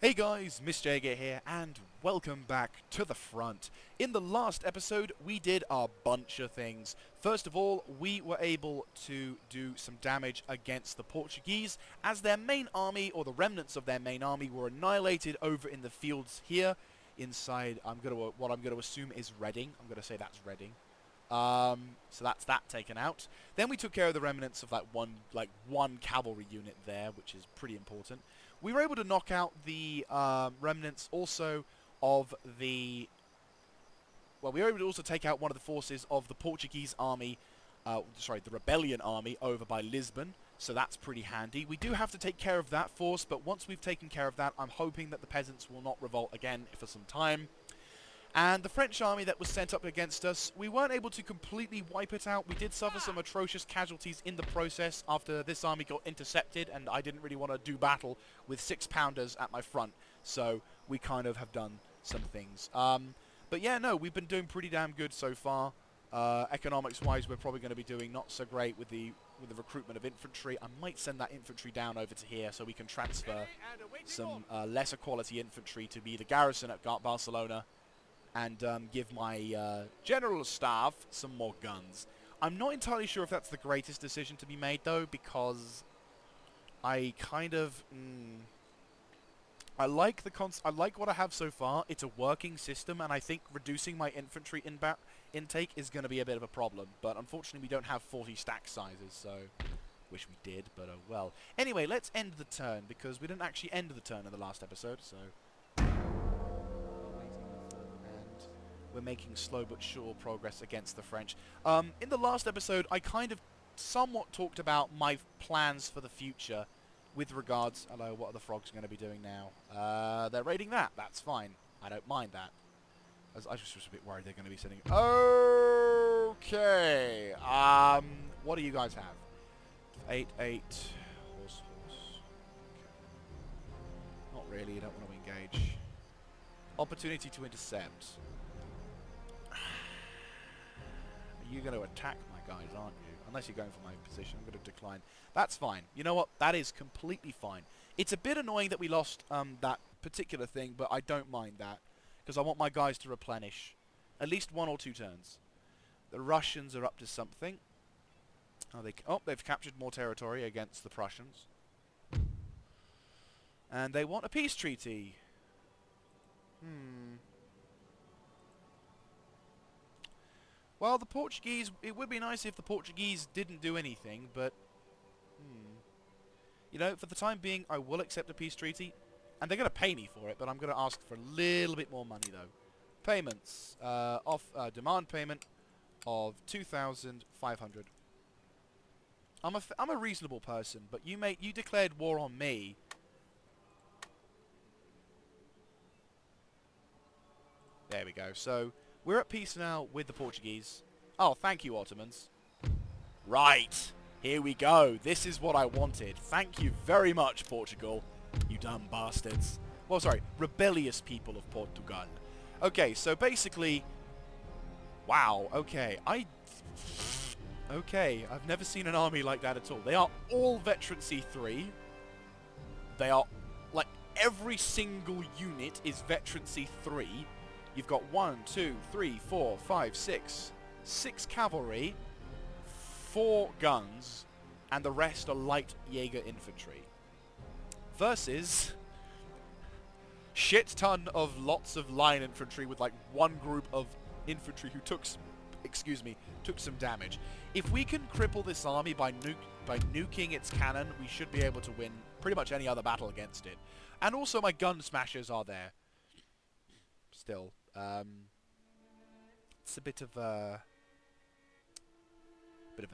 Hey guys, Miss Jager here, and welcome back to the front. In the last episode, we did a bunch of things. First of all, we were able to do some damage against the Portuguese, as their main army, or the remnants of their main army, were annihilated over in the fields here, inside, what I'm going to assume is Reading. I'm going to say that's Reading. So that's that taken out. Then we took care of the remnants of that one cavalry unit there, which is pretty important. We were able to knock out the remnants also of the... Well, we were able to also take out one of the forces of the Portuguese army, the rebellion army over by Lisbon, so that's pretty handy. We do have to take care of that force, but once we've taken care of that, I'm hoping that the peasants will not revolt again for some time. And the French army that was sent up against us, we weren't able to completely wipe it out. We did suffer some atrocious casualties in the process after this army got intercepted, and I didn't really want to do battle with 6-pounders at my front. So we kind of have done some things. But yeah, no, we've been doing pretty damn good so far. Economics-wise, we're probably going to be doing not so great with the recruitment of infantry. I might send that infantry down over to here so we can transfer some lesser quality infantry to be the garrison at Barcelona. And give my general staff some more guns. I'm not entirely sure if that's the greatest decision to be made, though, because I kind of... I like what I have so far. It's a working system, and I think reducing my infantry intake is going to be a bit of a problem. But unfortunately, we don't have 40 stack sizes, so... Wish we did, but oh well. Anyway, let's end the turn, because we didn't actually end the turn in the last episode, so... We're making slow but sure progress against the French. In the last episode, I kind of somewhat talked about my plans for the future with regards... Hello, what are the frogs going to be doing now? They're raiding that. That's fine. I don't mind that. I was just a bit worried they're going to be sending... Okay. What do you guys have? 8, 8. Horse. Okay. Not really. You don't want to engage. Opportunity to intercept. You're going to attack my guys, aren't you? Unless you're going for my position, I'm going to decline. That's fine. You know what? That is completely fine. It's a bit annoying that we lost that particular thing, but I don't mind that. Because I want my guys to replenish at least 1 or 2 turns. The Russians are up to something. They've captured more territory against the Prussians. And they want a peace treaty. Well, the Portuguese, it would be nice if the Portuguese didn't do anything, but... You know, for the time being, I will accept a peace treaty. And they're going to pay me for it, but I'm going to ask for a little bit more money, though. Payments. Demand payment of 2,500. I'm a reasonable person, but you declared war on me. There we go. So... We're at peace now with the Portuguese. Oh, thank you, Ottomans. Right. Here we go. This is what I wanted. Thank you very much, Portugal. You dumb bastards. Well, sorry. Rebellious people of Portugal. Okay, so basically... Wow, okay. Okay, I've never seen an army like that at all. They are all veterancy 3. They are... Like, every single unit is veterancy 3. You've got 1, 2, 3, 4, 5, 6. 6 cavalry, 4 guns, and the rest are light Jaeger infantry. Versus... shit ton of lots of line infantry with like 1 group of infantry who took some damage. If we can cripple this army by nuking its cannon, we should be able to win pretty much any other battle against it. And also my gun smashers are there. Still. It's a bit of a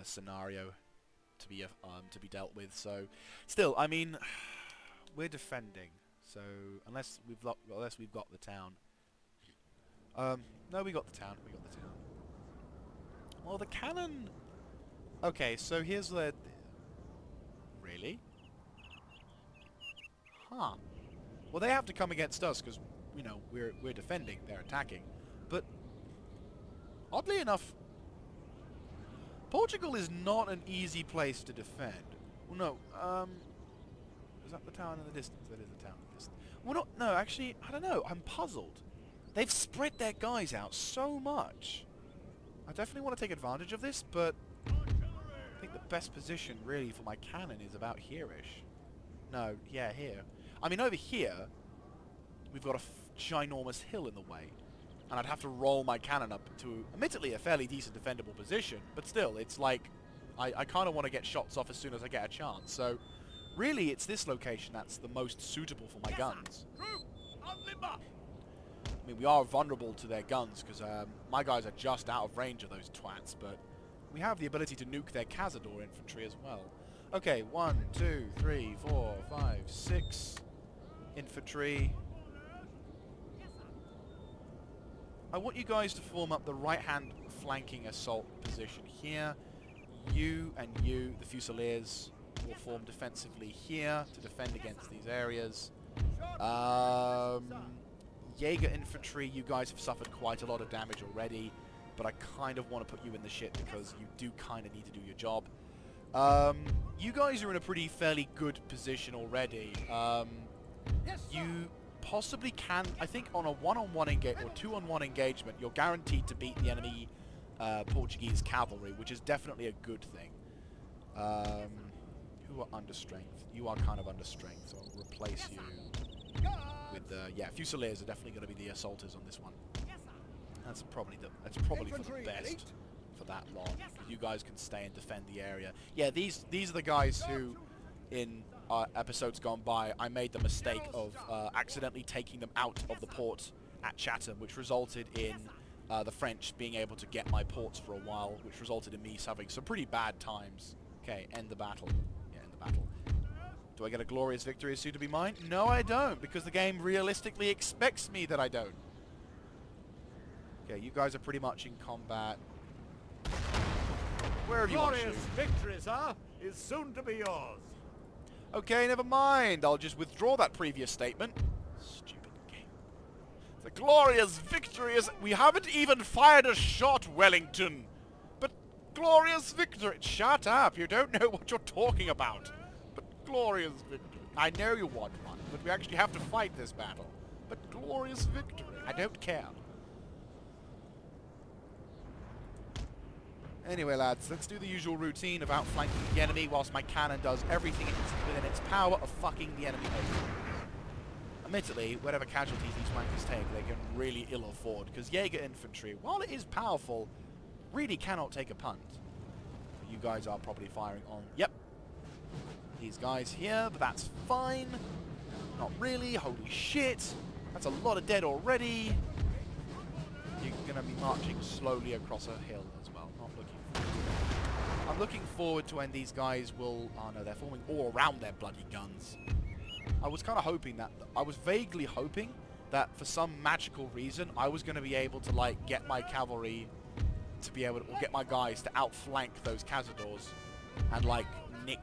scenario to be dealt with. So, still, I mean, we're defending. So unless we've got the town. No, we got the town. Well, the cannon. Okay, so here's the. Really? Huh. Well, they have to come against us because. You know, we're defending, they're attacking. But, oddly enough, Portugal is not an easy place to defend. Well, no, is that the town in the distance? That is the town in the distance. Well, not... No, actually, I don't know. I'm puzzled. They've spread their guys out so much. I definitely want to take advantage of this, but I think the best position, really, for my cannon is about here-ish. No, yeah, here. I mean, over here, we've got a ginormous hill in the way. And I'd have to roll my cannon up to, admittedly, a fairly decent defendable position. But still, it's like, I kind of want to get shots off as soon as I get a chance. So, really, it's this location that's the most suitable for my guns. I mean, we are vulnerable to their guns, because my guys are just out of range of those twats. But we have the ability to nuke their Cazador infantry as well. Okay, 1, 2, 3, 4, 5, 6 infantry. I want you guys to form up the right-hand flanking assault position here. You and you, the Fusiliers, will form defensively here to defend against these areas. Jaeger infantry, you guys have suffered quite a lot of damage already, but I kind of want to put you in the shit because you do kind of need to do your job. You guys are in a fairly good position already. You possibly can, I think on a one-on-one engagement or two-on-one engagement, you're guaranteed to beat the enemy Portuguese cavalry, which is definitely a good thing. Who are under strength? You are kind of under strength, so I'll replace you with yeah, Fusiliers are definitely going to be the assaulters on this one. That's probably for the best for that long. You guys can stay and defend the area. Yeah, these are the guys who, in episodes gone by, I made the mistake of accidentally taking them out of the port at Chatham, which resulted in the French being able to get my ports for a while, which resulted in me having some pretty bad times. Okay, end the battle. Yeah, end the battle. Do I get a glorious victory as soon to be mine? No, I don't, because the game realistically expects me that I don't. Okay, you guys are pretty much in combat. Wherever you want to shoot. Glorious victory, sir, is soon to be yours. Okay, never mind. I'll just withdraw that previous statement. Stupid game. The glorious victory is... We haven't even fired a shot, Wellington. But glorious victory... Shut up. You don't know what you're talking about. But glorious victory. I know you want one, but we actually have to fight this battle. But glorious victory. I don't care. Anyway, lads, let's do the usual routine of outflanking the enemy whilst my cannon does everything within its power of fucking the enemy over. Admittedly, whatever casualties these flankers take, they can really ill afford, because Jaeger infantry, while it is powerful, really cannot take a punt. You guys are probably firing on... Yep. These guys here, but that's fine. Not really. Holy shit. That's a lot of dead already. You're going to be marching slowly across a hill as well. Not looking forward. I'm looking forward to when these guys will... Oh no, they're forming all around their bloody guns. I was kind of hoping that... I was vaguely hoping that for some magical reason I was going to be able to, like, get my cavalry to be able to... Or get my guys to outflank those Cazadors and, like, nick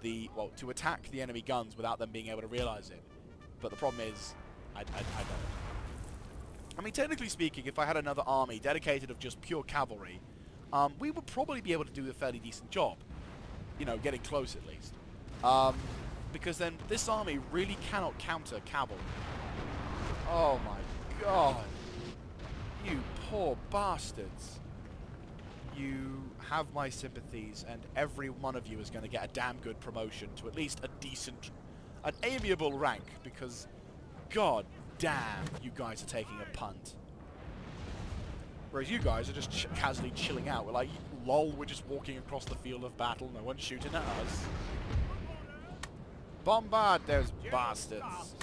the... Well, to attack the enemy guns without them being able to realize it. But the problem is, I don't. I mean, technically speaking, if I had another army dedicated of just pure cavalry, we would probably be able to do a fairly decent job. You know, getting close at least. Because then this army really cannot counter cavalry. Oh my god. You poor bastards. You have my sympathies, and every one of you is going to get a damn good promotion to at least a decent, an amiable rank, because god damn, you guys are taking a punt. Whereas you guys are just casually chilling out. We're like, lol, we're just walking across the field of battle, no one's shooting at us. Bombard those bastards.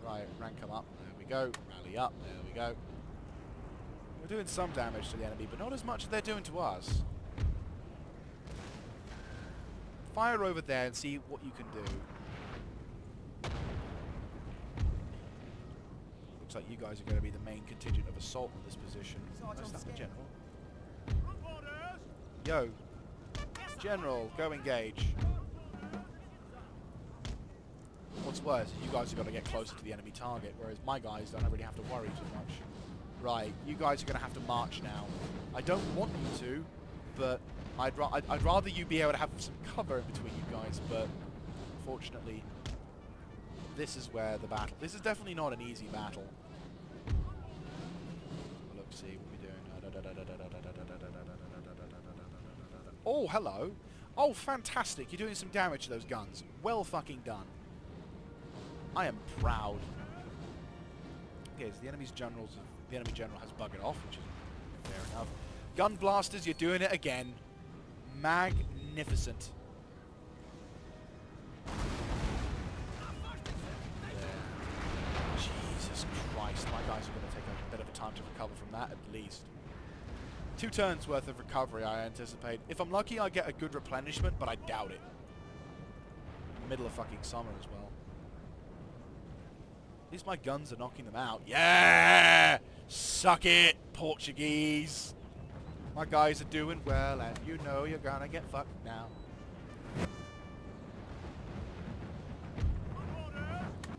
Right, rank them up. There we go. Rally up. There we go. We're doing some damage to the enemy, but not as much as they're doing to us. Fire over there and see what you can do. Looks like you guys are going to be the main contingent of assault in this position. Where's that the general? Yo. General, go engage. What's worse, you guys have got to get closer to the enemy target, whereas my guys don't really have to worry too much. Right, you guys are going to have to march now. I don't want you to, but I'd rather you be able to have some cover in between you guys, but unfortunately, this is where the battle... This is definitely not an easy battle. Look, see what we're doing. Oh, hello. Oh, fantastic. You're doing some damage to those guns. Well fucking done. I am proud. Okay, so the enemy general has buggered off, which is fair enough. Gun blasters, you're doing it again. Magnificent. Jesus Christ, my guys are going to take a bit of a time to recover from that, at least. 2 turns worth of recovery, I anticipate. If I'm lucky, I'll get a good replenishment, but I doubt it. Middle of fucking summer as well. At least my guns are knocking them out. Yeah! Suck it, Portuguese! My guys are doing well, and you know you're gonna get fucked now.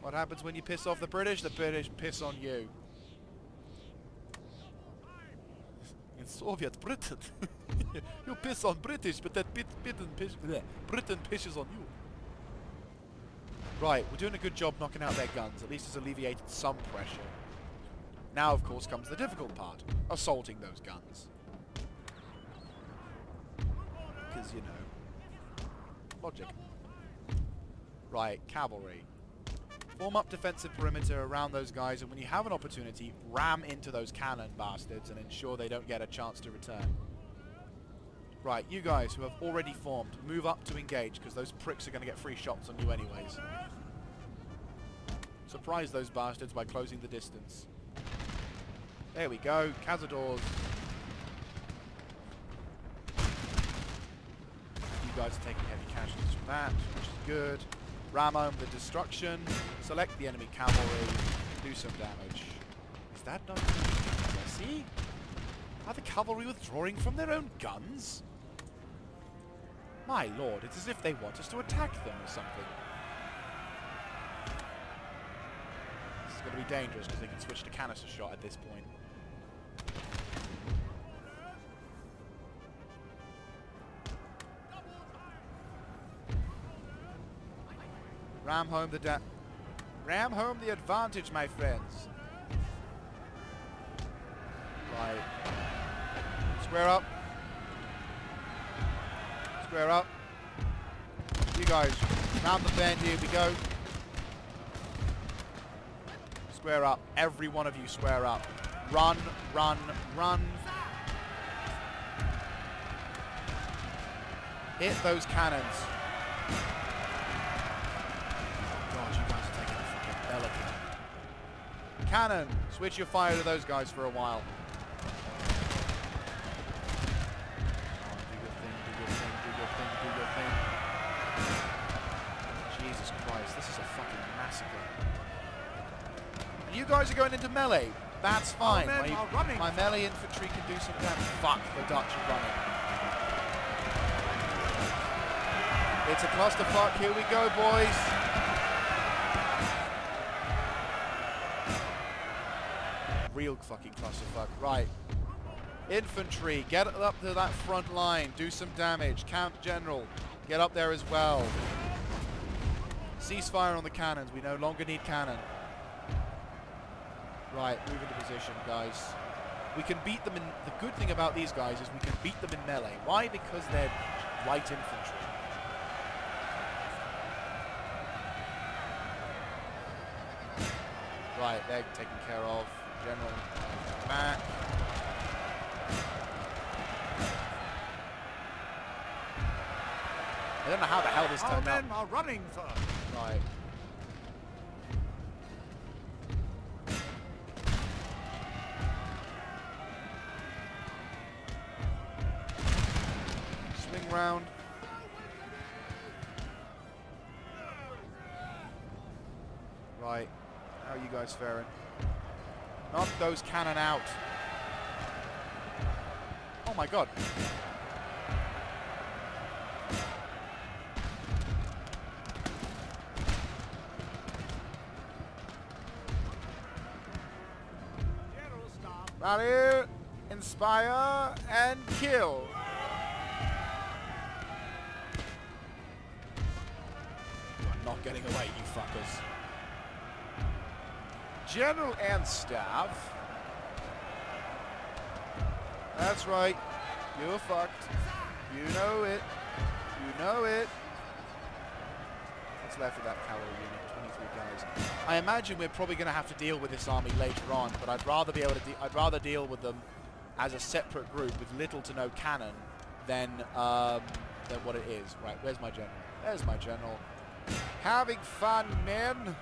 What happens when you piss off the British? The British piss on you. In Soviet Britain, you piss on British, but that Britain pisses on you. Right, we're doing a good job knocking out their guns. At least it's alleviated some pressure. Now, of course, comes the difficult part. Assaulting those guns. Because, you know, logic. Right, cavalry. Form up defensive perimeter around those guys, and when you have an opportunity, ram into those cannon bastards and ensure they don't get a chance to return. Right, you guys who have already formed, move up to engage, because those pricks are going to get free shots on you anyways. Surprise those bastards by closing the distance. There we go, cazadors. You guys are taking heavy casualties from that, which is good. Ram home the destruction, select the enemy cavalry, do some damage. Is that not... See? Are the cavalry withdrawing from their own guns? My lord, it's as if they want us to attack them or something. This is going to be dangerous because they can switch to canister shot at this point. Ram home the advantage, my friends. Right. Square up. Square up. You guys, round the bend, here we go. Square up. Every one of you square up. Run, run, run. Hit those cannons. Cannon! Switch your fire to those guys for a while. Oh, do your thing, do your thing, do your thing, do your thing. Jesus Christ, this is a fucking massacre. And you guys are going into melee. That's fine. My melee infantry can do some damage. Fuck, the Dutch are running. It's a clusterfuck. Here we go, boys. Real fucking clusterfuck. Right. Infantry, get up to that front line. Do some damage. Count General, get up there as well. Ceasefire on the cannons. We no longer need cannon. Right, move into position, guys. We can beat them in... The good thing about these guys is we can beat them in melee. Why? Because they're light infantry. Right, they're taken care of. General back. I don't know how the hell this turned out. Our men are running, sir. Right. Swing round. Right. How are you guys faring? Knock those cannon out. Oh my god. Rally, inspire, and kill. You are not getting away, you fuckers. General and staff. That's right. You're fucked. You know it. You know it. What's left of that cavalry unit? 23 guys. I imagine we're probably going to have to deal with this army later on, but I'd rather be able to. I'd rather deal with them as a separate group with little to no cannon than what it is. Right. Where's my general? There's my general. Having fun, men.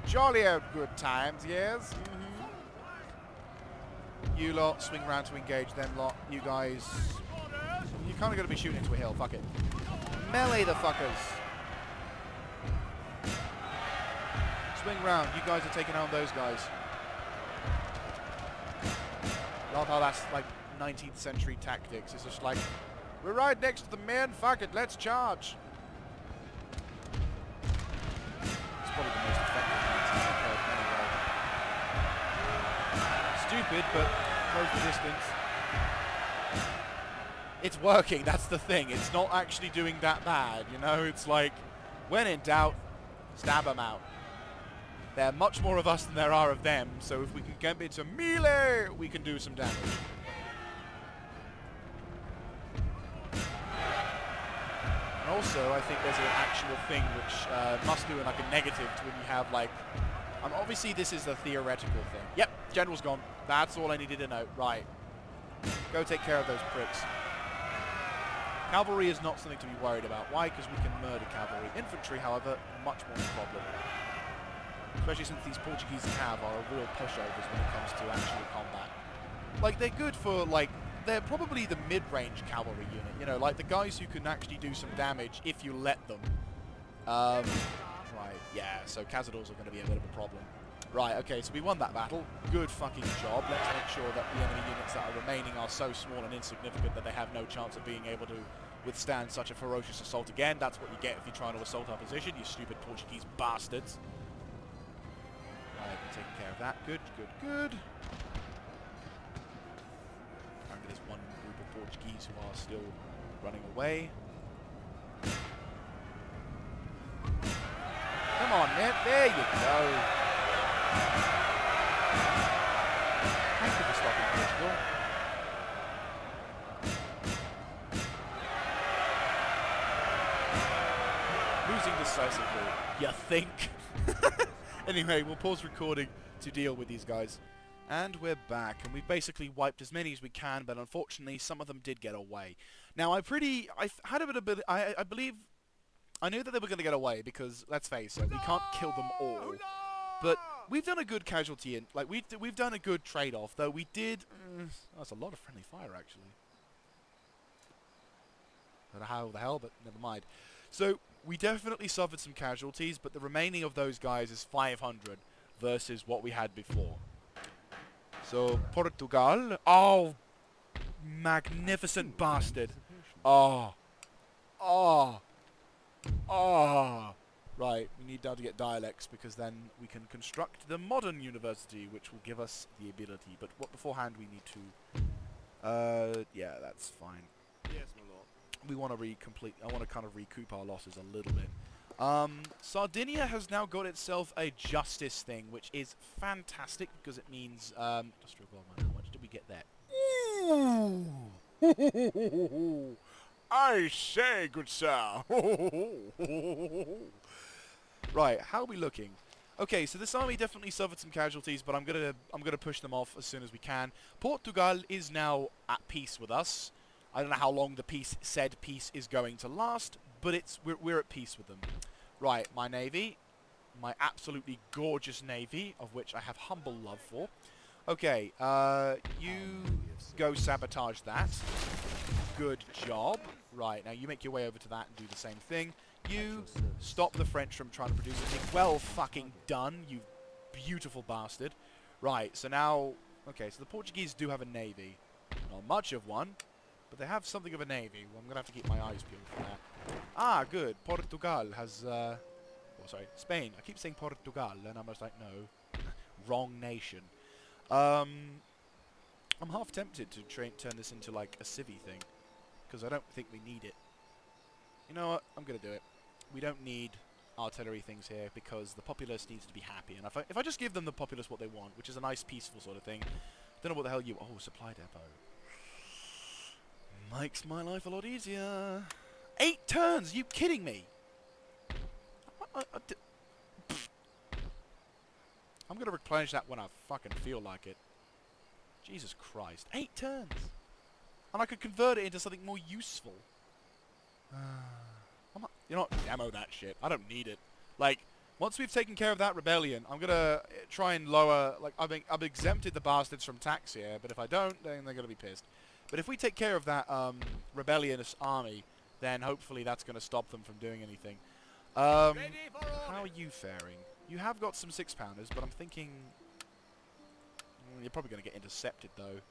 Jolly old good times, yes? You lot, swing round to engage them lot. You guys... You're kind of going to be shooting into a hill, fuck it. Melee the fuckers. Swing round, you guys are taking on those guys. Love how that's like 19th century tactics. It's just like, we're right next to the men, fuck it, let's charge. It's probably the most effective anyway. Stupid, but close the distance. It's working, that's the thing. It's not actually doing that bad, you know? It's like, when in doubt, stab them out. There are much more of us than there are of them, so if we can get into melee, we can do some damage. And also, I think there's an actual thing which must do like a negative to when you have like... obviously this is a theoretical thing. Yep, general's gone. That's all I needed to know. Right. Go take care of those pricks. Cavalry is not something to be worried about. Why? Because we can murder cavalry. Infantry, however, much more a problem. Especially since these Portuguese cav are real pushovers when it comes to actual combat. Like, they're good for, like, they're probably the mid-range cavalry unit. You know, like the guys who can actually do some damage if you let them. Right, yeah, so Cazadors are going to be a bit of a problem. Right, okay, so we won that battle. Good fucking job. Let's make sure that the enemy units that are remaining are so small and insignificant that they have no chance of being able to withstand such a ferocious assault again. That's what you get if you're trying to assault our position, you stupid Portuguese bastards. Right, taking care of that. Good, good, good. Apparently there's one group of Portuguese who are still running away. Come on, man. There you go. Thank you for stopping Portugal. Losing decisively, you think? Anyway, we'll pause recording to deal with these guys. And we're back, and we've basically wiped as many as we can, but unfortunately some of them did get away. Now, I had a bit of... I believe... I knew that they were going to get away because, let's face it, we can't kill them all. But we've done a good casualty, and like we've done a good trade-off, though we did... that's a lot of friendly fire, actually. I don't know how the hell, but never mind. So, we definitely suffered some casualties, but the remaining of those guys is 500 versus what we had before. So, Portugal... Oh! Magnificent bastard! Oh! Oh! Oh! Right, we need now to get dialects because then we can construct the modern university, which will give us the ability. But what beforehand we need to... yeah, that's fine. Yes, my lord. We want to I want to kind of recoup our losses a little bit. Sardinia has now got itself a justice thing, which is fantastic because it means... industrial gold mine, how much did we get there? Ooh! I say, good sir. Right, how are we looking? Okay, so this army definitely suffered some casualties, but I'm gonna push them off as soon as we can. Portugal is now at peace with us. I don't know how long the said peace is going to last, but we're at peace with them. Right, my navy, my absolutely gorgeous navy, of which I have humble love for. Okay, you go sabotage that. Good job. Right, now you make your way over to that and do the same thing. You stop the French from trying to produce anything. Well fucking done, you beautiful bastard. Right, so now... Okay, so the Portuguese do have a navy. Not much of one, but they have something of a navy. Well, I'm going to have to keep my eyes peeled for that. Ah, good. Portugal has... oh, sorry, Spain. I keep saying Portugal, and I'm just like, no. Wrong nation. I'm half tempted to turn this into, like, a civvy thing. Because I don't think we need it. You know what? I'm going to do it. We don't need artillery things here because the populace needs to be happy. And if I just give them the populace what they want, which is a nice, peaceful sort of thing, don't know what the hell you... Oh, supply depot. Makes my life a lot easier. 8 turns! You kidding me? I'm going to replenish that when I fucking feel like it. Jesus Christ. 8 turns! And I could convert it into something more useful. You know what? Demo that shit. I don't need it. Like, once we've taken care of that rebellion, I'm going to try and lower... Like, I've exempted the bastards from tax here, but if I don't, then they're going to be pissed. But if we take care of that rebellionist army, then hopefully that's going to stop them from doing anything. How are you faring? You have got some 6-pounders, but I'm thinking... you're probably going to get intercepted, though. I'm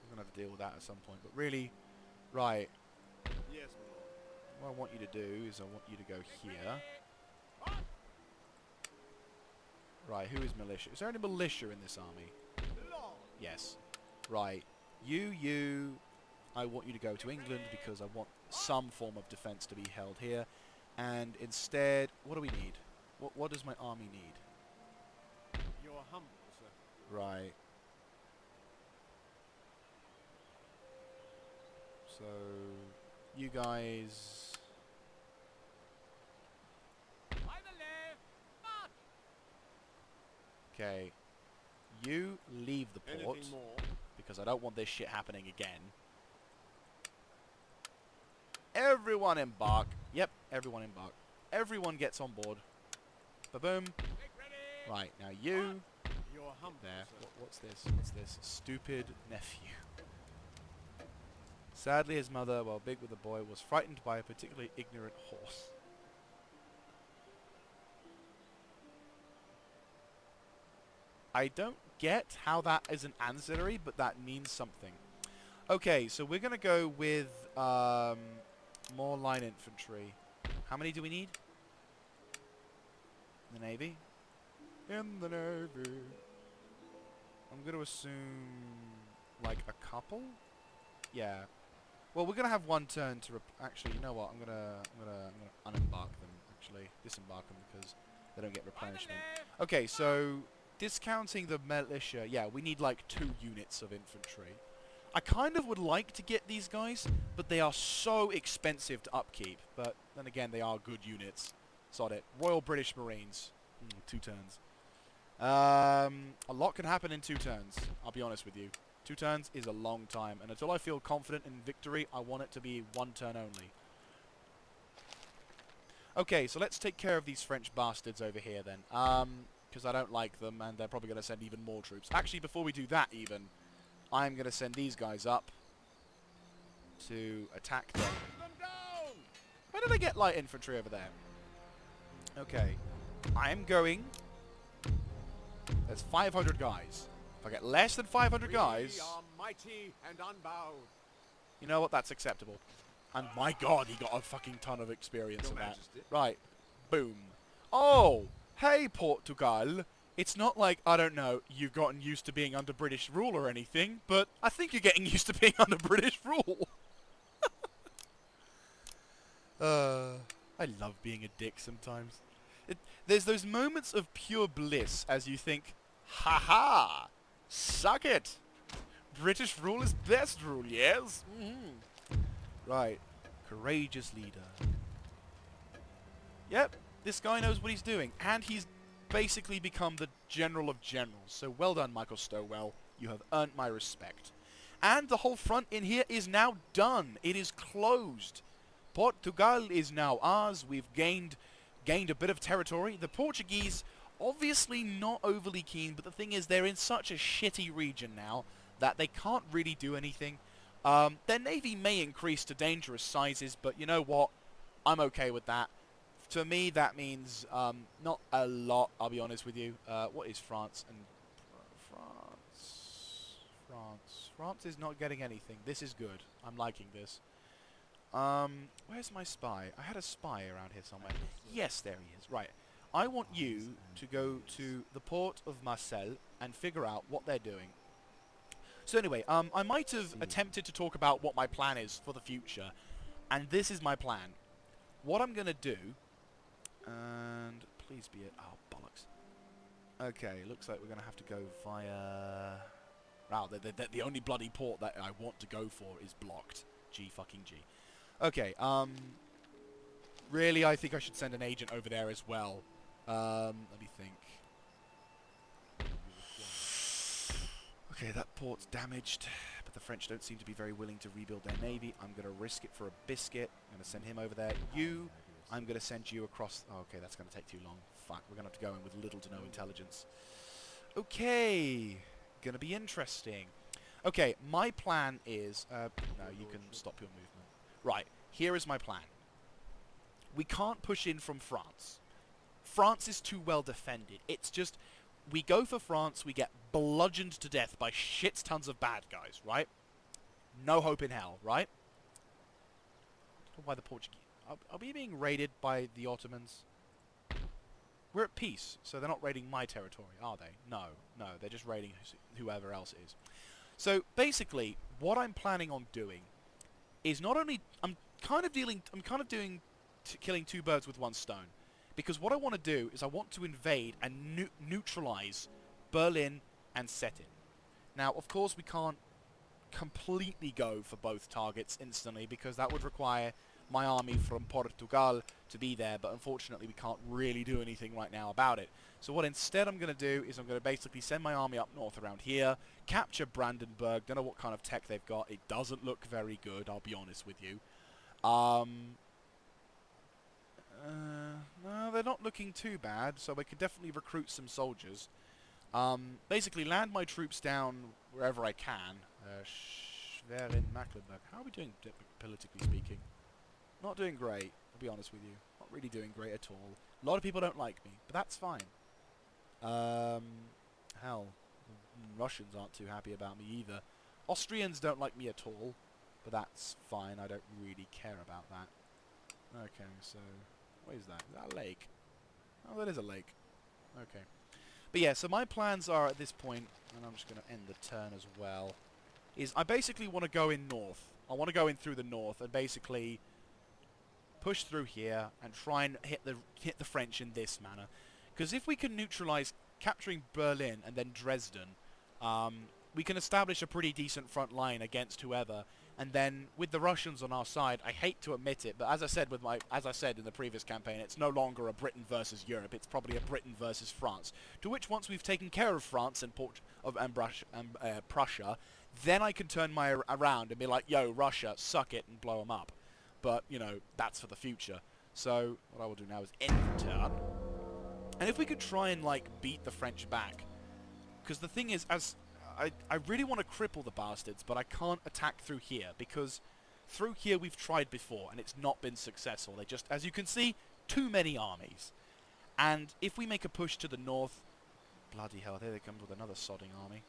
going to have to deal with that at some point. But really, right. Yes, What I want you to do is I want you to go here. Right, who is militia? Is there any militia in this army? Yes. Right. I want you to go to England because I want some form of defence to be held here. And instead, what do we need? What does my army need? You're humble, sir. Right. So, you guys... Okay. You leave the port, because I don't want this shit happening again. Everyone embark. Yep, everyone embark. Everyone gets on board. Ba-boom. Right, now you... You're humble, there. sir. What's this? What's this? Stupid nephew. Sadly, his mother, while big with the boy, was frightened by a particularly ignorant horse. I don't get how that is an ancillary, but that means something. Okay, so we're going to go with more line infantry. How many do we need? In the Navy? In the Navy. I'm going to assume like a couple? Yeah. Well, we're going to have one turn to... Actually, you know what? I'm gonna unembark them, actually. Disembark them because they don't get replenishment. Okay, so... discounting the militia, yeah, we need like 2 units of infantry. I kind of would like to get these guys, but they are so expensive to upkeep. But then again, they are good units. Sod it. Royal British Marines. 2 turns. A lot can happen in 2 turns, I'll be honest with you. 2 turns is a long time, and until I feel confident in victory, I want it to be 1 turn only. Okay, so let's take care of these French bastards over here then. Because I don't like them, and they're probably going to send even more troops. Actually, before we do that even, I'm going to send these guys up to attack them. Where did I get light infantry over there? Okay. I am going... There's 500 guys. If I get less than 500 guys... We are mighty and unbowed. You know what? That's acceptable. And my god, he got a fucking ton of experience in that. Right. Boom. Oh! Hey, Portugal. It's not like, I don't know, you've gotten used to being under British rule or anything, but I think you're getting used to being under British rule. I love being a dick sometimes. There's those moments of pure bliss as you think, ha-ha, suck it. British rule is best rule, yes? Right. Courageous leader. Yep. This guy knows what he's doing, and he's basically become the general of generals. So well done, Michael Stowell. You have earned my respect. And the whole front in here is now done. It is closed. Portugal is now ours. We've gained a bit of territory. The Portuguese, obviously not overly keen, but the thing is they're in such a shitty region now that they can't really do anything. Their navy may increase to dangerous sizes, but you know what? I'm okay with that. To me, that means not a lot, I'll be honest with you. What is France? And France is not getting anything. This is good. I'm liking this. Where's my spy? I had a spy around here somewhere. Yes, there he is. Right. I want you to go to the port of Marseille and figure out what they're doing. So anyway, I might have attempted to talk about what my plan is for the future. And this is my plan. what I'm going to do, and please be it. Oh, bollocks. Okay, looks like we're going to have to go via... Wow, the only bloody port that I want to go for is blocked. G fucking G. Okay, really, I think I should send an agent over there as well. Let me think. Okay, that port's damaged, but the French don't seem to be very willing to rebuild their navy. I'm going to risk it for a biscuit. I'm going to send him over there. I'm going to send you across... Oh, okay, that's going to take too long. Fuck, we're going to have to go in with little to no intelligence. Okay, going to be interesting. Okay, my plan is... no, you can stop your movement. Right, here is my plan. We can't push in from France. France is too well defended. It's just... We go for France, we get bludgeoned to death by shit tons of bad guys, right? No hope in hell, right? I don't know why the Portuguese... Are we being raided by the Ottomans? We're at peace, so they're not raiding my territory, are they? No, they're just raiding whoever else is. So, basically, what I'm planning on doing is not only... I'm kind of killing two birds with one stone. Because what I want to do is I want to invade and neutralize Berlin and Stettin. Now, of course, we can't completely go for both targets instantly because that would require my army from Portugal to be there, but unfortunately we can't really do anything right now about it. So what instead I'm going to do is I'm going to basically send my army up north around here, capture Brandenburg. Don't know what kind of tech they've got. It doesn't look very good, I'll be honest with you. No, they're not looking too bad, so I could definitely recruit some soldiers. Basically, land my troops down wherever I can. Schwerin, Mecklenburg. How are we doing, politically speaking? Not doing great, I'll be honest with you. Not really doing great at all. A lot of people don't like me, but that's fine. Hell, Russians aren't too happy about me either. Austrians don't like me at all, but that's fine. I don't really care about that. Okay, so... What is that? Is that a lake? Oh, that is a lake. Okay. But yeah, so my plans are at this point, and I'm just going to end the turn as well, is I basically want to go in north. I want to go in through the north and basically push through here and try and hit the French in this manner. Because if we can neutralize capturing Berlin and then Dresden, we can establish a pretty decent front line against whoever. And then with the Russians on our side, I hate to admit it, but as I said in the previous campaign, it's no longer a Britain versus Europe. It's probably a Britain versus France. To which, once we've taken care of France and Prussia, then I can turn my around and be like, "Yo, Russia, suck it," and blow them up. But you know, that's for the future. So what I will do now is end the turn, and if we could try and like beat the French back, because the thing is, I really want to cripple the bastards, but I can't attack through here, because through here we've tried before, and it's not been successful. They just, as you can see, too many armies. And if we make a push to the north... Bloody hell, there they come with another sodding army.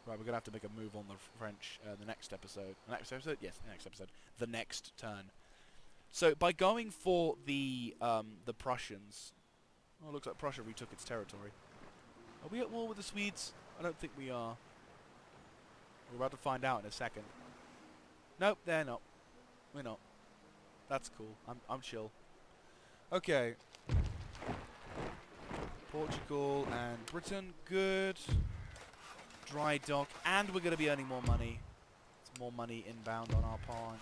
Right, we're going to have to make a move on the French the next episode. The next episode? Yes, the next episode. The next turn. So, by going for the Prussians... Oh, it looks like Prussia retook its territory. Are we at war with the Swedes? I don't think we are. We're about to find out in a second. Nope, they're not. We're not. That's cool. I'm chill. Okay. Portugal and Britain, good. Dry dock, and we're going to be earning more money. It's more money inbound on our part.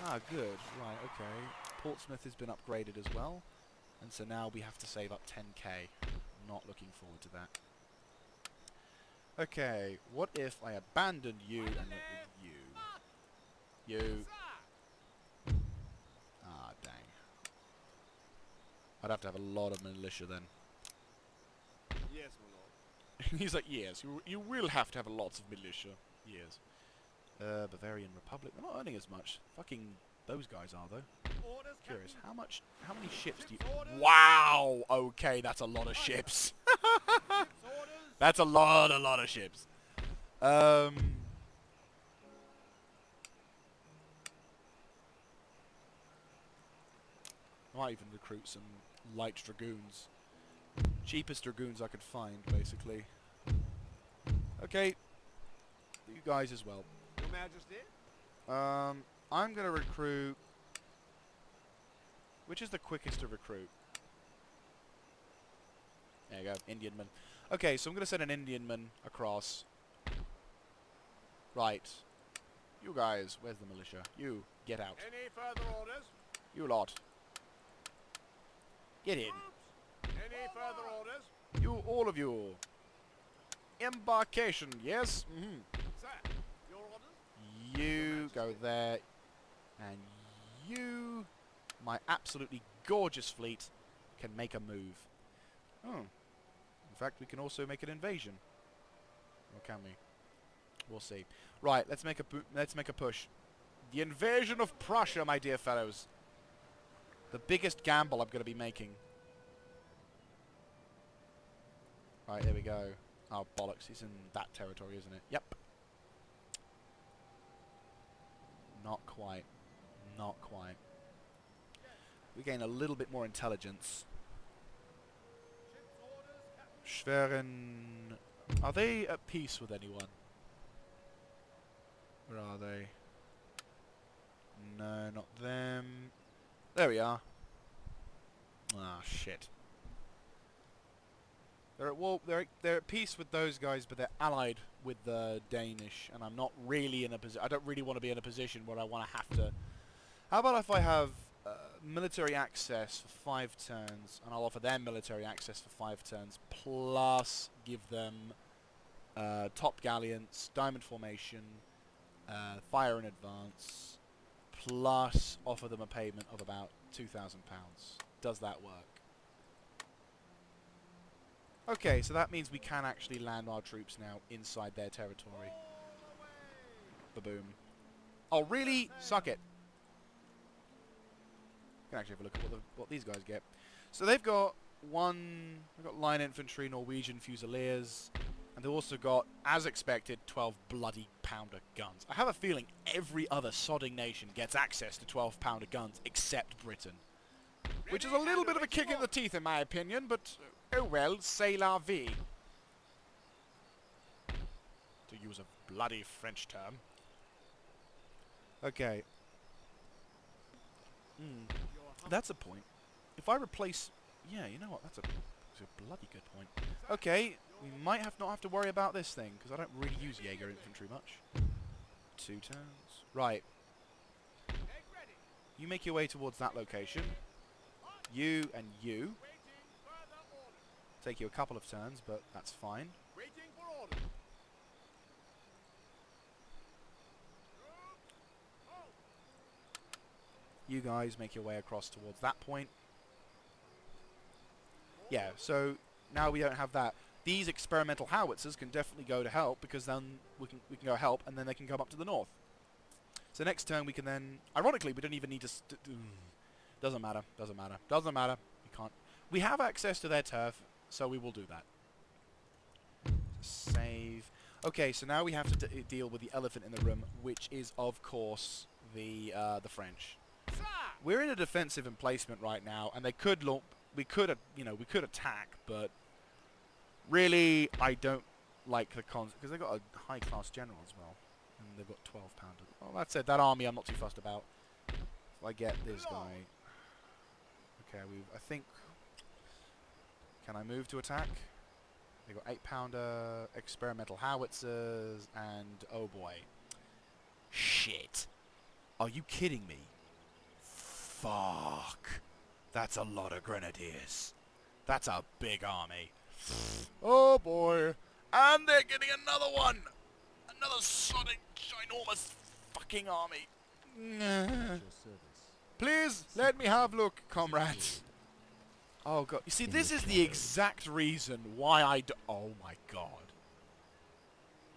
Ah, good. Right, okay. Portsmouth has been upgraded as well. And so now we have to save up 10k. Not looking forward to that. Okay, what if I abandoned you and went with you? You. Ah, dang. I'd have to have a lot of militia then. Yes, my lord. He's like, yes, you will have to have lots of militia. Yes. Bavarian Republic. They're not earning as much. Fucking those guys are, though. Orders, Curious, Captain. how many ships do you... Orders. Wow! Okay, that's a lot of ships. Orders. That's a lot of ships. Might even recruit some light dragoons. Cheapest dragoons I could find, basically. Okay. You guys as well. Your Majesty. I'm gonna recruit Which is the quickest to recruit? There you go, Indian man. Okay, so I'm going to send an Indian man across. Right. You guys, where's the militia? You, get out. Any further orders? You lot. Get in. Any further orders? You, all of you. Embarkation, yes? Mm-hmm. Sir, your orders? You go there. And you, my absolutely gorgeous fleet, can make a move. Oh. In fact, we can also make an invasion. Or can we? We'll see. Right, let's make a push. The invasion of Prussia, my dear fellows. The biggest gamble I'm going to be making. Right, there we go. Oh, bollocks. He's in that territory, isn't it? Yep. Not quite. Not quite. We gain a little bit more intelligence. Schwerin... Are they at peace with anyone? Where are they? No, not them. There we are. Ah, shit. They're at war. They're at peace with those guys, but they're allied with the Danish, and I'm not really in a position. I don't really want to be in a position where I want to have to. How about if I have military access for 5 turns, and I'll offer them military access for 5 turns, plus give them top galleons, diamond formation, fire in advance, plus offer them a payment of about £2,000. Does that work? Okay, so that means we can actually land our troops now inside their territory. Ba-boom. Oh, really? Suck it. Can actually have a look at what these guys get. So they've got they've got line infantry, Norwegian Fusiliers, and they've also got, as expected, 12 bloody pounder guns. I have a feeling every other sodding nation gets access to 12 pounder guns except Britain. Which is a little bit of a kick in the teeth in my opinion, but oh well, c'est la vie. To use a bloody French term. Okay. That's a point. If I replace... Yeah, you know what? That's a bloody good point. Okay, we might not have to worry about this thing, because I don't really use Jaeger infantry much. 2 turns. Right. You make your way towards that location. You and you. Take you a couple of turns, but that's fine. You guys make your way across towards that point. Yeah, so now we don't have that. These experimental howitzers can definitely go to help, because then we can go help, and then they can come up to the north. So next turn we can then... Ironically, we don't even need to... Doesn't matter. Doesn't matter. Doesn't matter. We can't... We have access to their turf, so we will do that. Save. Okay, so now we have to deal with the elephant in the room, which is, of course, the French. We're in a defensive emplacement right now, and they could look... We could attack, but really, I don't like the cons because they've got a high-class general as well, and they've got 12 pounder. Well, that's it. That army I'm not too fussed about. So I get this guy. Okay, I think. Can I move to attack? They've got 8 pounder experimental howitzers, and oh boy, shit! Are you kidding me? Fuck! That's a lot of grenadiers. That's a big army. Oh boy. And they're getting another one. Another sodding, ginormous fucking army. Please, let me have a look, comrades. Oh god. You see, this is the exact reason why I do... Oh my god.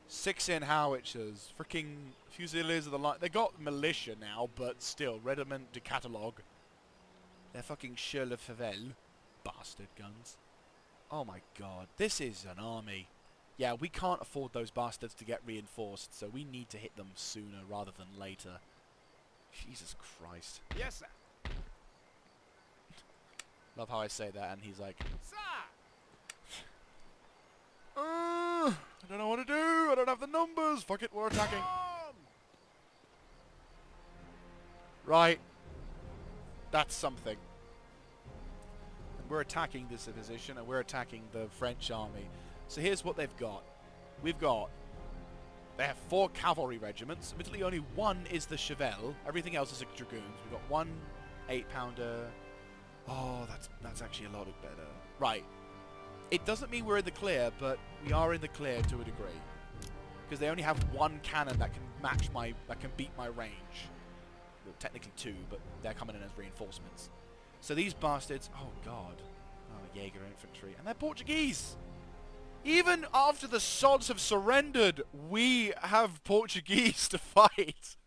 6-in howitzers. Freaking Fusiliers of the line. They got militia now, but still. Regiment de Catalogue. They're fucking Cheur le Favel. Bastard guns. Oh my god. This is an army. Yeah, we can't afford those bastards to get reinforced, so we need to hit them sooner rather than later. Jesus Christ. Yes, sir. Love how I say that and he's like... Sir! I don't know what to do. I don't have the numbers. Fuck it, we're attacking. Right. That's something. we're attacking this position, and we're attacking the French army. So here's what they've got. They have 4 cavalry regiments. Admittedly, only one is the Chevelle. Everything else is a dragoons. We've got 1 8-pounder. Oh, that's actually a lot better. Right. It doesn't mean we're in the clear, but we are in the clear to a degree. Because they only have 1 cannon that can beat my range. Well, technically 2, but they're coming in as reinforcements. So these bastards, oh god. Oh, Jaeger infantry. And they're Portuguese! Even after the sods have surrendered, we have Portuguese to fight.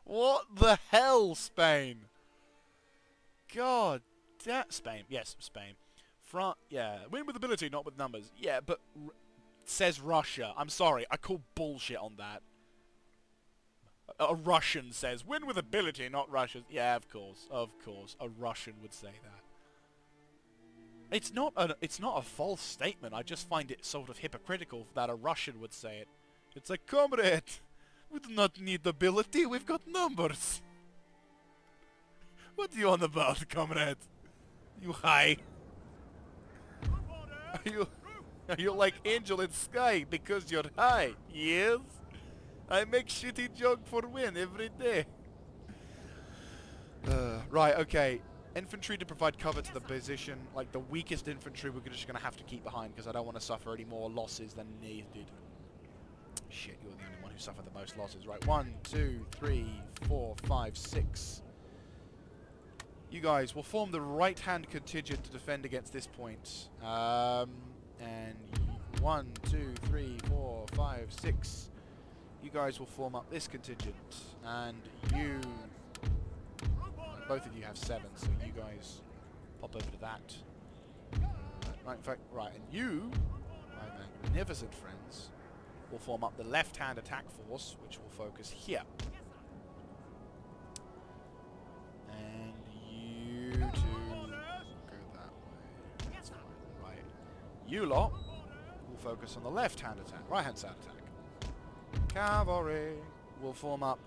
What the hell, Spain? God damn. Spain. Yes, Spain. France. Yeah. Win with ability, not with numbers. Yeah, but says Russia. I'm sorry. I call bullshit on that. A Russian says, win with ability, not Russia. Yeah, of course. Of course. A Russian would say that. It's not a false statement. I just find it sort of hypocritical that a Russian would say it. It's like, comrade, we do not need ability, we've got numbers. What are you on about, comrade? You high? Are you like angel in sky because you're high? Yes? I make shitty joke for win every day. Right, okay. Infantry to provide cover to the position. Like the weakest infantry we're just going to have to keep behind because I don't want to suffer any more losses than needed. Shit, you're the only one who suffered the most losses. Right, 1, 2, 3, 4, 5, 6. You guys will form the right-hand contingent to defend against this point. And 1, 2, 3, 4, 5, 6. You guys will form up this contingent. And you... both of you have 7, so you guys pop over to that. Right, in fact, right, and you, my magnificent friends, will form up the left-hand attack force, which will focus here. And you two go that way. That's fine. Right. You lot will focus on the left-hand attack, right-hand side attack. Cavalry will form up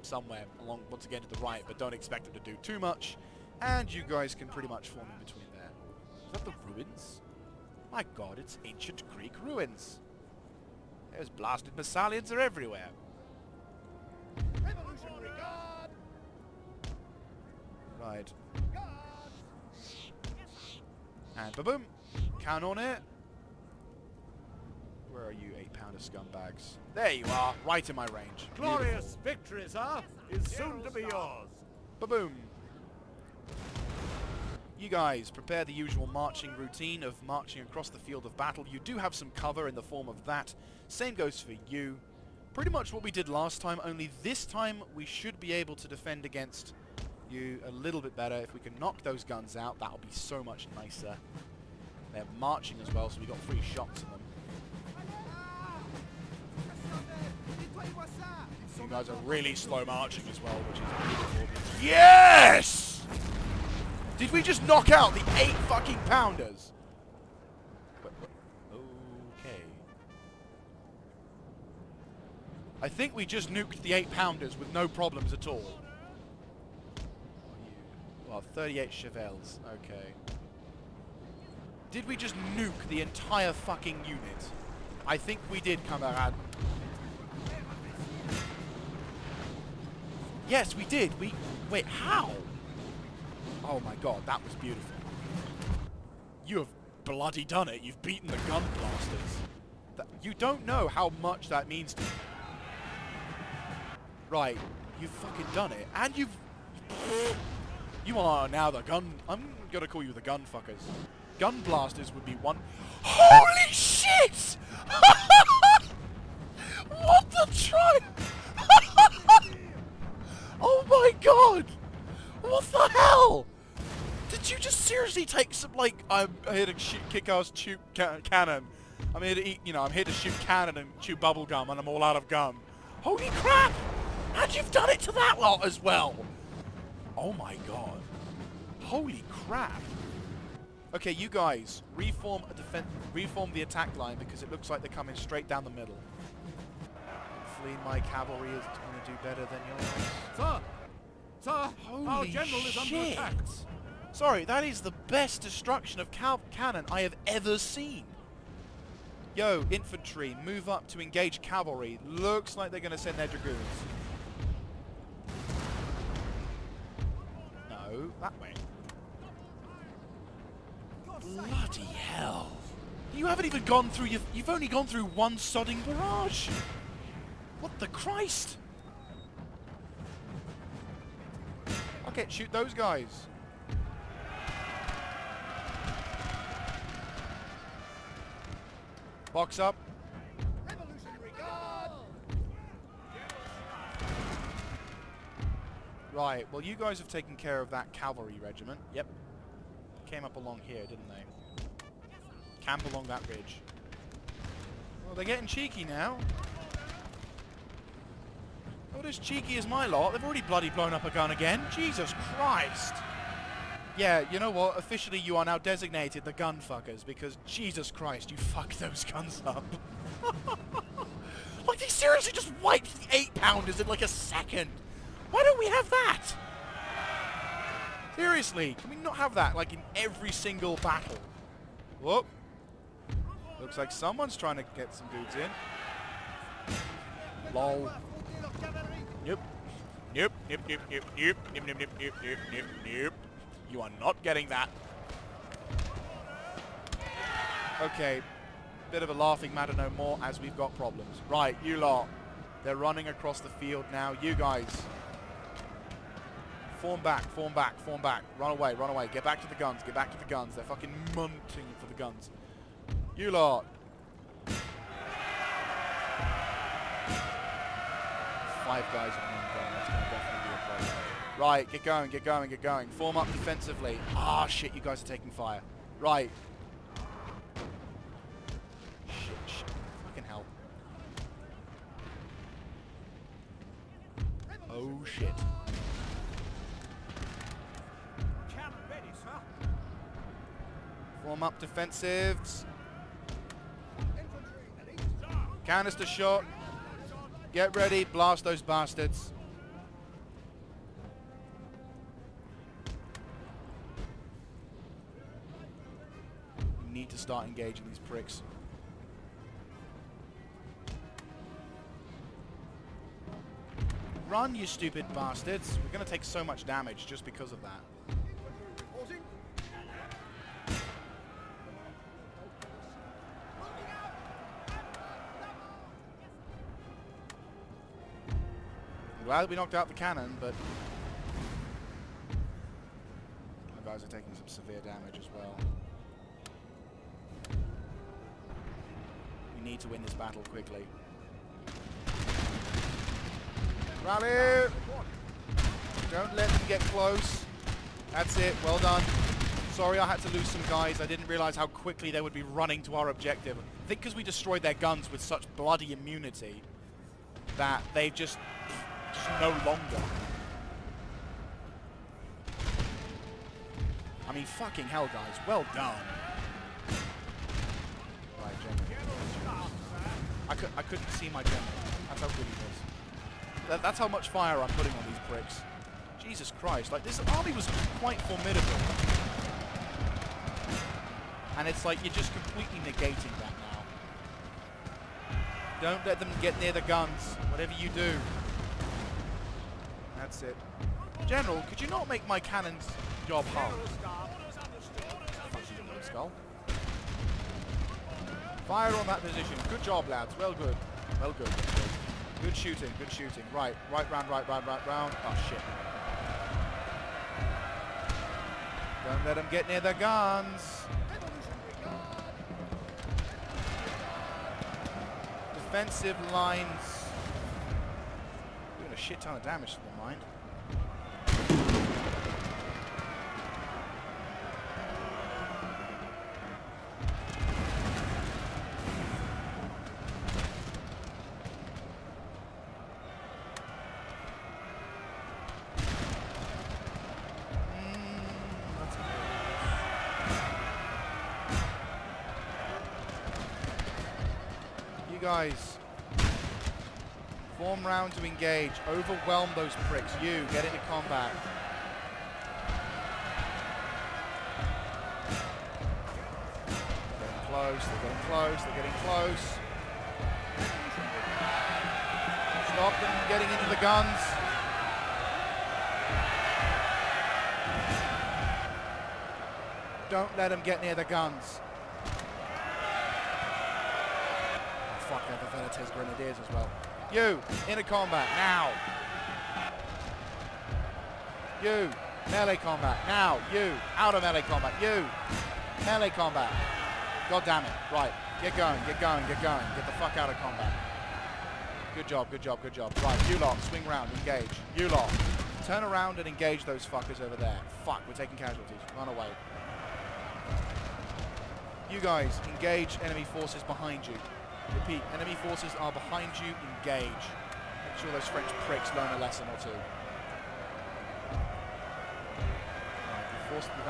somewhere along, once again, to the right, but don't expect them to do too much. And you guys can pretty much form in between there. Is that the ruins? My god, it's ancient Greek ruins. Those blasted Massalians are everywhere. Revolutionary Guard! Right. And ba-boom! Cannon it. Where are you, 8-pounder scumbags? There you are, right in my range. Glorious victory, sir, is soon to be yours. Ba-boom! You guys prepare the usual marching routine of marching across the field of battle. You do have some cover in the form of that. Same goes for you. Pretty much what we did last time, only this time we should be able to defend against you a little bit better. If we can knock those guns out, that'll be so much nicer. They're marching as well, so we got 3 shots in them. You guys are really slow marching as well, which is beautiful. Yes! Did we just knock out the 8 fucking pounders? Okay. I think we just nuked the 8 pounders with no problems at all. Well, 38 Chevelles. Okay. Did we just nuke the entire fucking unit? I think we did, camarade. Yes, we did. Wait, how? Oh my god, that was beautiful. You have bloody done it. You've beaten the gun blasters. You don't know how much that means to me. Right, you've fucking done it. And you've... You are now the gun... I'm gonna call you the gun fuckers. Gun blasters would be one... Holy shit! What the tribe? Oh my god! What the hell? Did you just seriously take some, like, I'm here to kick-ass shoot cannon. I'm here to eat, you know, I'm here to shoot cannon and chew bubblegum and I'm all out of gum. Holy crap! And you've done it to that lot as well! Oh my god. Holy crap. Okay, you guys, reform the attack line because it looks like they're coming straight down the middle. Hopefully my cavalry is going to do better than yours. Sir! Sir! Holy our general is under shit. attack! Sorry, that is the best destruction of cannon I have ever seen. Yo, infantry, move up to engage cavalry. Looks like they're going to send their dragoons. No, that way. Bloody hell. You haven't even gone through, you've only gone through one sodding barrage. What the Christ? Okay, shoot those guys. Box up. Right, well you guys have taken care of that cavalry regiment. Yep. Came up along here, didn't they? Camp along that ridge. Well, they're getting cheeky now. Not as cheeky as my lot. They've already bloody blown up a gun again. Jesus Christ. Yeah, you know what? Officially, you are now designated the gun fuckers because Jesus Christ, you fucked those guns up. Like, they seriously just wiped the 8-pounders in like a second. Why don't we have that? Seriously, can we not have that like in every single battle? Whoop. Looks like someone's trying to get some dudes in. Lol. Yep. Yep. Yep. Yep. Yep. Yep. Yep. Yep. Yep. Yep. Yep. Yep. Yep. You are not getting that. Okay. Bit of a laughing matter no more as we've got problems. Right, you lot. They're running across the field now. You guys. Form back, form back, form back. Run away, run away. Get back to the guns, get back to the guns. They're fucking munting for the guns. You lot. 5 guys in one gun. That's going to definitely be a problem. Right, get going, get going, get going. Form up defensively. Ah, shit, you guys are taking fire. Right. Shit, shit. Fucking hell. Oh, shit. Form up defensives. Canister shot. Get ready. Blast those bastards. We need to start engaging these pricks. Run, you stupid bastards. We're going to take so much damage just because of that. Glad we knocked out the cannon, but my guys are taking some severe damage as well. We need to win this battle quickly. Rally! Don't let them get close. That's it. Well done. Sorry I had to lose some guys. I didn't realize how quickly they would be running to our objective. I think because we destroyed their guns with such bloody immunity that they just no longer. I mean, fucking hell, guys. Well done. Right, general. I couldn't see my general. That's how good he was. That's how much fire I'm putting on these pricks. Jesus Christ. Like, this army was quite formidable. And it's like, you're just completely negating that now. Don't let them get near the guns. Whatever you do. That's it. General, could you not make my cannon's job hard? Skull. Fire on that position. Good job, lads. Well good. Well good. Good shooting. Good shooting. Right. Right round, right round, right round. Oh, shit. Don't let them get near their guns. Defensive lines. Doing a shit ton of damage to them, mind. Guys, form round to engage. Overwhelm those pricks. You get into combat. close, they're getting close, they're getting close. Stop them from getting into the guns. Don't let them get near the guns. Oh, fuck, they have the Velites Grenadiers as well. You, into combat, now. You, melee combat, now. You, out of melee combat. You, melee combat. God damn it. Right, get going, get going, get going. Get the fuck out of combat. Good job, good job, good job. Right, you lot, swing round, engage. You lot, turn around and engage those fuckers over there. Fuck, we're taking casualties. Run away. You guys, engage enemy forces behind you. Repeat, enemy forces are behind you, engage. Make sure those French pricks learn a lesson or two. Right, we've actually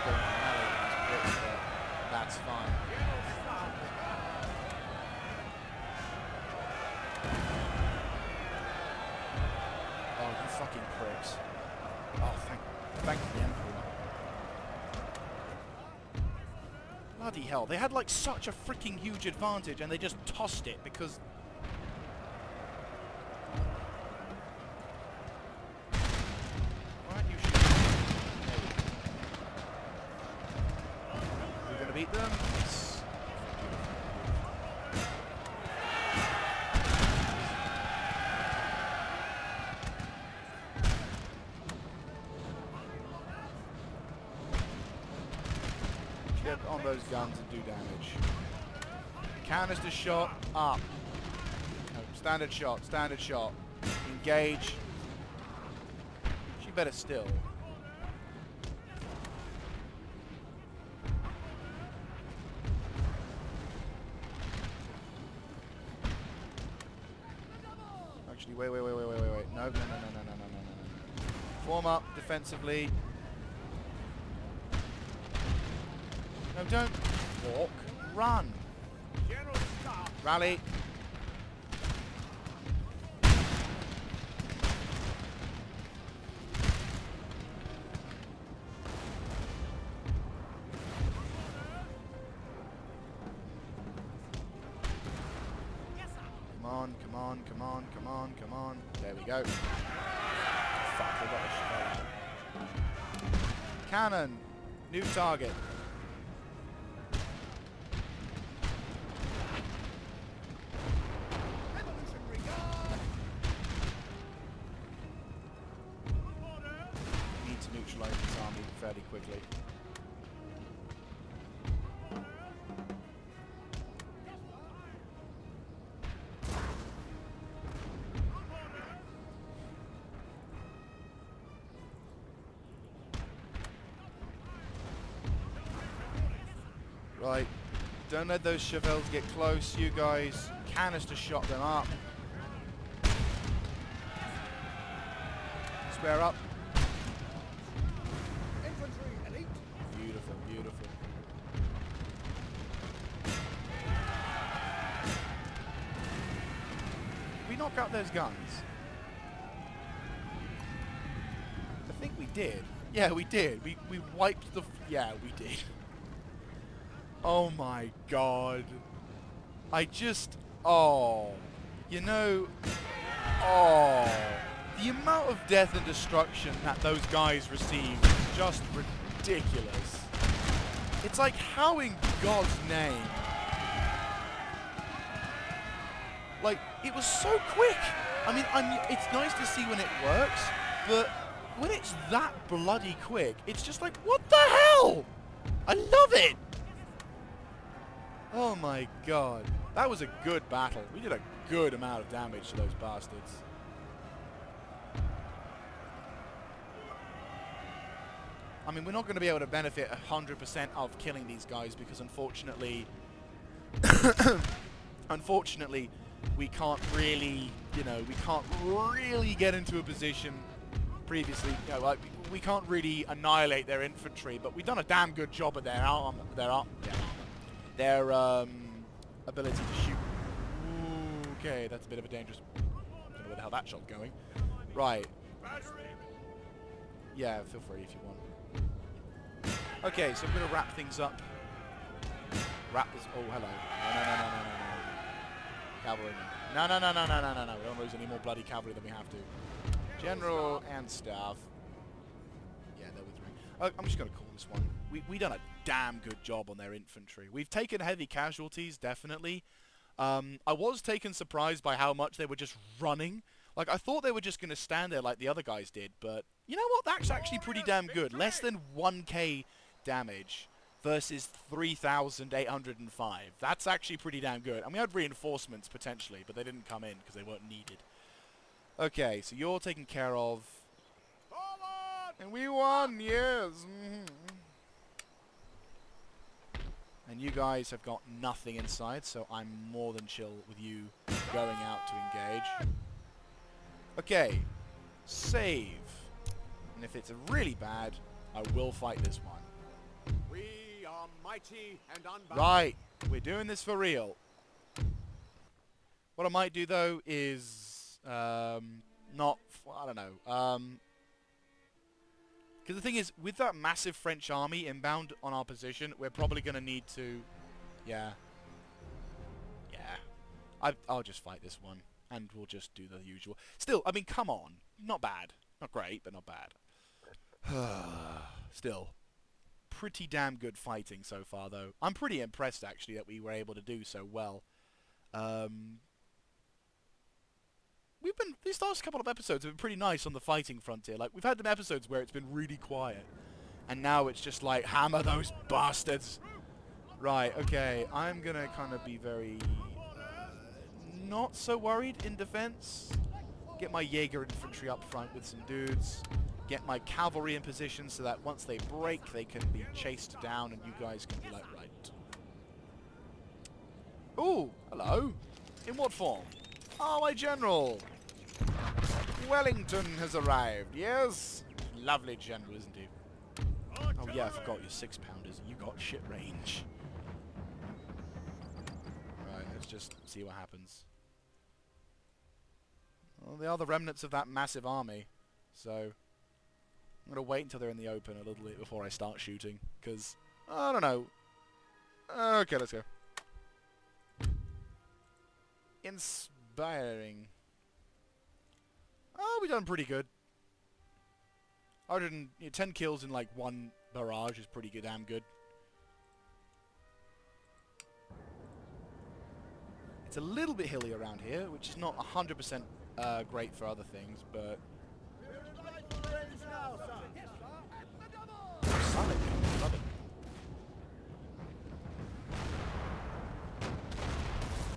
go into melee with these pricks, but that's fine. Oh, you fucking pricks. Oh, thank the Emperor. Bloody hell, they had like such a freaking huge advantage and they just tossed it because... Why aren't you shooting? We're gonna beat them? Yes. Get on those guns and do damage. Canister shot, up. No, standard shot, standard shot. Engage. She better still. Actually, wait. No. Form up defensively. No, don't walk. Run. Rally. Come on. There we go. Fuck, I got a shot. Cannon. New target. Need to neutralize this army fairly quickly. Right, don't let those Chevelles get close, you guys. Canister shot them up. Square up. Infantry elite. Beautiful, beautiful. Did we knock out those guns? I think we did. Yeah, we did. We wiped the... yeah, we did. Oh my god. I just... oh. You know... oh. The amount of death and destruction that those guys received is just ridiculous. It's like, how in God's name? Like, it was so quick. I mean, it's nice to see when it works, but when it's that bloody quick, it's just like, what the hell? I love it. Oh my god. That was a good battle. We did a good amount of damage to those bastards. I mean, we're not going to be able to benefit 100% of killing these guys because unfortunately... unfortunately, we can't really, you know, we can't really get into a position previously, you know, like, we can't really annihilate their infantry, but we've done a damn good job of their ability to shoot. Ooh, okay, that's a bit of a dangerous... I don't know where the hell that shot's going. Right. Yeah, feel free if you want. Okay, so I'm going to wrap things up wrap this. Oh, hello. No. Cavalrymen. No. We don't lose any more bloody cavalry than we have to. General and staff. Yeah, they're withdrawing. I'm just going to call this one. We done a damn good job on their infantry. We've taken heavy casualties, definitely. I was taken surprised by how much they were just running. Like, I thought they were just going to stand there like the other guys did, but you know what? That's actually pretty damn good. Less than 1k damage versus 3,805. That's actually pretty damn good. And we had reinforcements, potentially, but they didn't come in because they weren't needed. Okay, so you're taken care of. And we won, yes! And you guys have got nothing inside, so I'm more than chill with you going out to engage. Okay, save. And if it's really bad, I will fight this one. We are mighty and unbound. Right, we're doing this for real. What I might do though is not, I don't know. Because the thing is, with that massive French army inbound on our position, we're probably going to need to, yeah. I'll just fight this one, and we'll just do the usual. Still, I mean, come on, not bad, not great, but not bad. Still, pretty damn good fighting so far, though. I'm pretty impressed, actually, that we were able to do so well. These last couple of episodes have been pretty nice on the fighting frontier. Like, we've had them episodes where it's been really quiet, and now it's just like, hammer those bastards. Right, okay, I'm gonna kind of be very not so worried in defense. Get my Jaeger infantry up front with some dudes. Get my cavalry in position so that once they break, they can be chased down, and you guys can be like, right. Ooh, hello. In what form? Oh, my general. Wellington has arrived, yes? Lovely general, isn't he? Oh yeah, I forgot your 6-pounders. You got shit range. Right, let's just see what happens. Well, they are the remnants of that massive army, so I'm going to wait until they're in the open a little bit before I start shooting, because, I don't know. Okay, let's go. Inspiring. Oh, we've done pretty good. 10 kills in like one barrage is pretty good, damn good. It's a little bit hilly around here, which is not 100% great for other things, but... Solid, love it.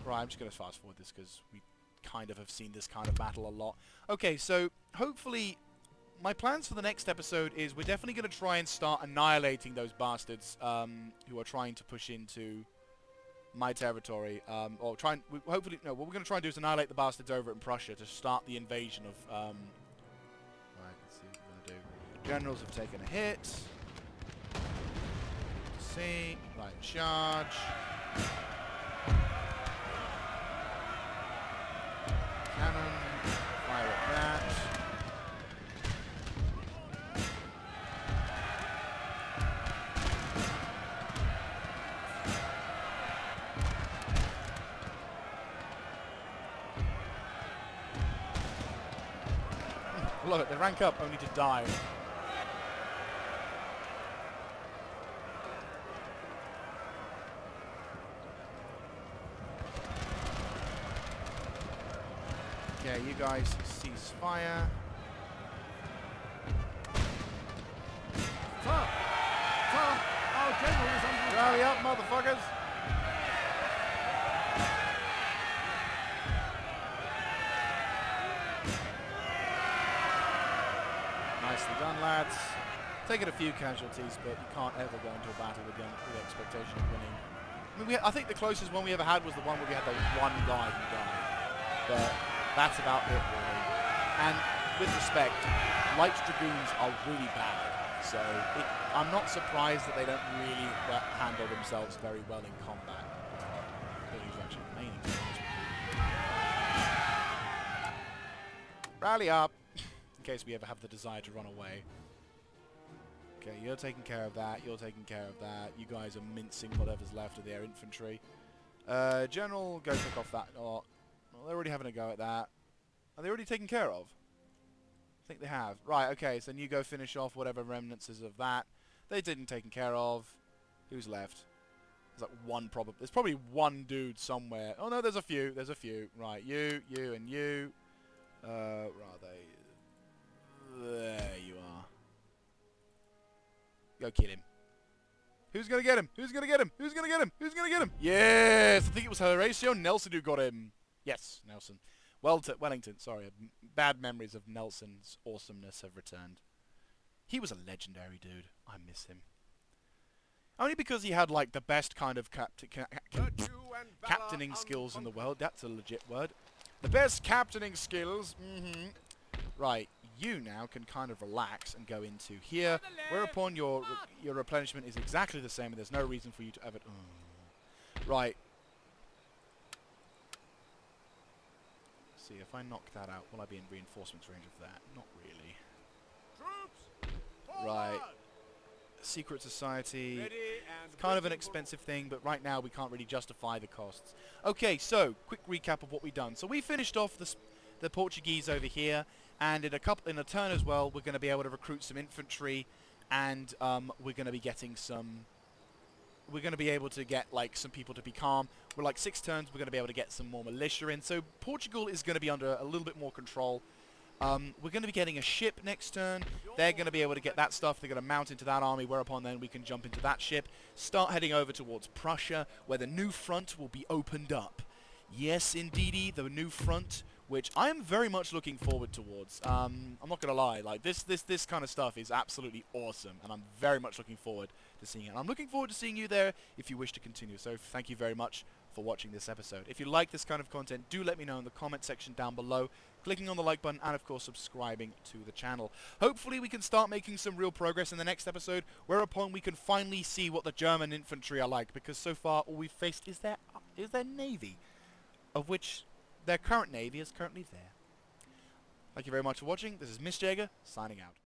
Right, I'm just going to fast forward this because we kind of have seen this kind of battle a lot. Okay, so hopefully my plans for the next episode is we're definitely going to try and start annihilating those bastards who are trying to push into my territory. Or try and hopefully, no, what we're going to try and do is annihilate the bastards over in Prussia to start the invasion of... right, let's see what we're going to do. Generals have taken a hit. See, right, charge. Cannon, fire at that. Love it, they rank up only to die. Okay, you guys cease fire. Our general is under Rally up, motherfuckers! Nicely done, lads. Taking a few casualties, but you can't ever go into a battle with the expectation of winning. I mean, I think the closest one we ever had was the one where we had the one guy who died. But that's about it, really. And with respect, light dragoons are really bad. So I'm not surprised that they don't really handle themselves very well in combat. Actually remaining. Rally up, in case we ever have the desire to run away. Okay, you're taking care of that. You're taking care of that. You guys are mincing whatever's left of their infantry. General, go pick off that. Oh, well, they're already having a go at that. Are they already taken care of? I think they have. Right, okay, so then you go finish off whatever remnants is of that. They didn't taken care of. Who's left? There's like one probably. There's probably one dude somewhere. Oh no, there's a few. There's a few. Right, you, and you. Where are they? There you are. Go kill him. Who's gonna get him? Who's gonna get him? Who's gonna get him? Who's gonna get him? Yes! I think it was Horatio Nelson who got him. Yes, Nelson. Wellington, sorry. Bad memories of Nelson's awesomeness have returned. He was a legendary dude. I miss him. Only because he had, like, the best kind of captaining skills in the world. That's a legit word. The best captaining skills. Right, you now can kind of relax and go into here, whereupon your replenishment is exactly the same, and there's no reason for you to ever... Right. See, if I knock that out, will I be in reinforcements range of that? Not really. Right. Secret Society. It's kind of an expensive thing, but right now we can't really justify the costs. Okay, so quick recap of what we've done. So we finished off the Portuguese over here, and in a turn as well, we're going to be able to recruit some infantry, and we're going to be getting some. We're going to be able to get like some people to be calm. We're like 6 turns. We're going to be able to get some more militia in. So Portugal is going to be under a little bit more control. We're going to be getting a ship next turn. They're going to be able to get that stuff. They're going to mount into that army, whereupon then we can jump into that ship, start heading over towards Prussia, where the new front will be opened up. Yes, indeedy, the new front, which I am very much looking forward towards. I'm not going to lie, like this kind of stuff is absolutely awesome, and I'm very much looking forward to seeing it. And I'm looking forward to seeing you there if you wish to continue. So thank you very much for watching this episode. If you like this kind of content, do let me know in the comment section down below, clicking on the like button, and of course subscribing to the channel. Hopefully we can start making some real progress in the next episode, whereupon we can finally see what the German infantry are like, because so far all we've faced is their navy, of which their current navy is currently there. Thank you very much for watching. This is Miss Jaeger, signing out.